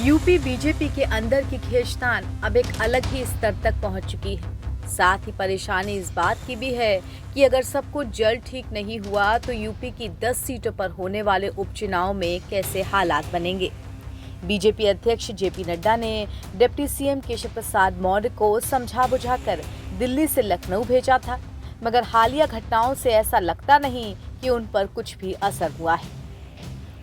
UP BJP के अंदर की खींचतान अब एक अलग ही स्तर तक पहुंच चुकी है। साथ ही परेशानी इस बात की भी है कि अगर सब कुछ जल्द ठीक नहीं हुआ तो यूपी की 10 सीटों पर होने वाले उपचुनाव में कैसे हालात बनेंगे। बीजेपी अध्यक्ष जेपी नड्डा ने डिप्टी सीएम केशव प्रसाद मौर्य को समझा बुझाकर दिल्ली से लखनऊ भेजा था, मगर हालिया घटनाओं से ऐसा लगता नहीं कि उन पर कुछ भी असर हुआ है।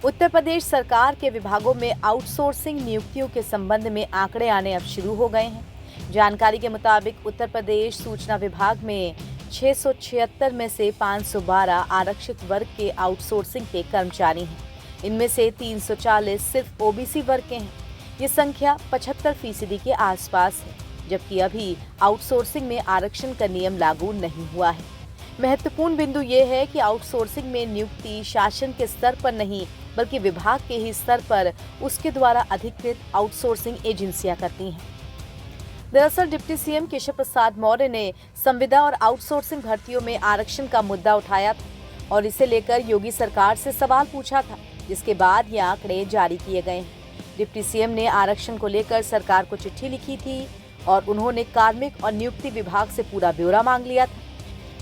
उत्तर प्रदेश सरकार के विभागों में आउटसोर्सिंग नियुक्तियों के संबंध में आंकड़े आने अब शुरू हो गए हैं। जानकारी के मुताबिक उत्तर प्रदेश सूचना विभाग में 676 में से 512 आरक्षित वर्ग के आउटसोर्सिंग के कर्मचारी हैं। इनमें से 340 सिर्फ ओबीसी वर्ग के हैं। ये संख्या 75% के आसपास है, जबकि अभी आउटसोर्सिंग में आरक्षण का नियम लागू नहीं हुआ है। महत्वपूर्ण बिंदु ये है कि आउटसोर्सिंग में नियुक्ति शासन के स्तर पर नहीं बल्कि विभाग के ही स्तर पर उसके द्वारा अधिकृत आउटसोर्सिंग एजेंसियां करती हैं। दरअसल डिप्टी सीएम केशव प्रसाद मौर्य ने संविदा और आउटसोर्सिंग भर्तियों में आरक्षण का मुद्दा उठाया था और इसे लेकर योगी सरकार से सवाल पूछा था, जिसके बाद ये आंकड़े जारी किए गए हैं। डिप्टी सीएम ने आरक्षण को लेकर सरकार को चिट्ठी लिखी थी और उन्होंने कार्मिक और नियुक्ति विभाग से पूरा ब्यौरा मांग लिया था।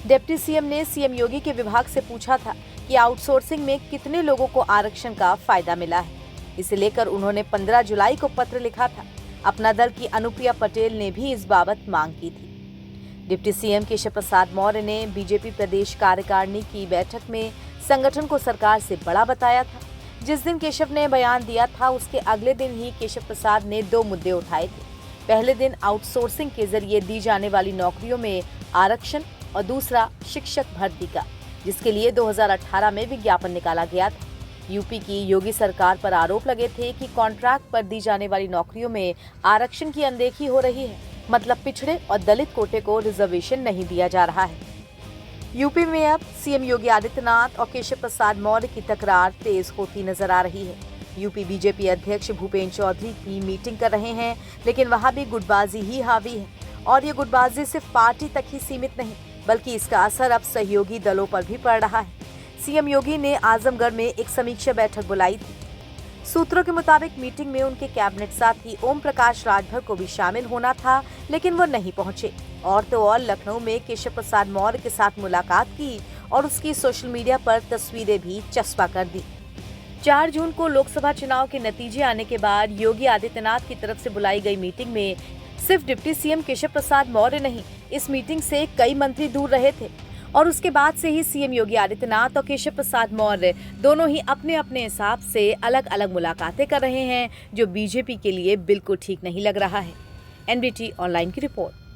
डिप्टी सीएम ने सीएम योगी के विभाग से पूछा था कि आउटसोर्सिंग में कितने लोगों को आरक्षण का फायदा मिला है। इसे लेकर उन्होंने 15 जुलाई को पत्र लिखा था। अपना दल की अनुप्रिया पटेल ने भी इस बाबत मांग की थी। डिप्टी सीएम केशव प्रसाद मौर्य ने बीजेपी प्रदेश कार्यकारिणी की बैठक में संगठन को सरकार से बड़ा बताया था। जिस दिन केशव ने बयान दिया था उसके अगले दिन ही केशव प्रसाद ने 2 मुद्दे उठाए थे। पहले दिन आउटसोर्सिंग के जरिए दी जाने वाली नौकरियों में आरक्षण और दूसरा शिक्षक भर्ती का, जिसके लिए 2018 में विज्ञापन निकाला गया था। यूपी की योगी सरकार पर आरोप लगे थे कि कॉन्ट्रैक्ट पर दी जाने वाली नौकरियों में आरक्षण की अनदेखी हो रही है, मतलब पिछड़े और दलित कोटे को रिजर्वेशन नहीं दिया जा रहा है। यूपी में अब सीएम योगी आदित्यनाथ और केशव प्रसाद मौर्य की तकरार तेज होती नजर आ रही है। यूपी बीजेपी अध्यक्ष भूपेंद्र चौधरी की मीटिंग कर रहे हैं, लेकिन वहां भी गुटबाजी ही हावी है और ये गुटबाजी सिर्फ पार्टी तक ही सीमित नहीं बल्कि इसका असर अब सहयोगी दलों पर भी पड़ रहा है। सीएम योगी ने आजमगढ़ में एक समीक्षा बैठक बुलाई थी। सूत्रों के मुताबिक मीटिंग में उनके कैबिनेट साथी ओम प्रकाश राजभर को भी शामिल होना था, लेकिन वो नहीं पहुंचे। और तो और लखनऊ में केशव प्रसाद मौर्य के साथ मुलाकात की और उसकी सोशल मीडिया पर तस्वीरें भी चस्पा कर दी। 4 जून को लोकसभा चुनाव के नतीजे आने के बाद योगी आदित्यनाथ की तरफ से बुलाई गई मीटिंग में सिर्फ डिप्टी सीएम केशव प्रसाद मौर्य नहीं, इस मीटिंग से कई मंत्री दूर रहे थे और उसके बाद से ही सीएम योगी आदित्यनाथ और केशव प्रसाद मौर्य दोनों ही अपने अपने हिसाब से अलग अलग मुलाकातें कर रहे हैं, जो बीजेपी के लिए बिल्कुल ठीक नहीं लग रहा है। एनबीटी ऑनलाइन की रिपोर्ट।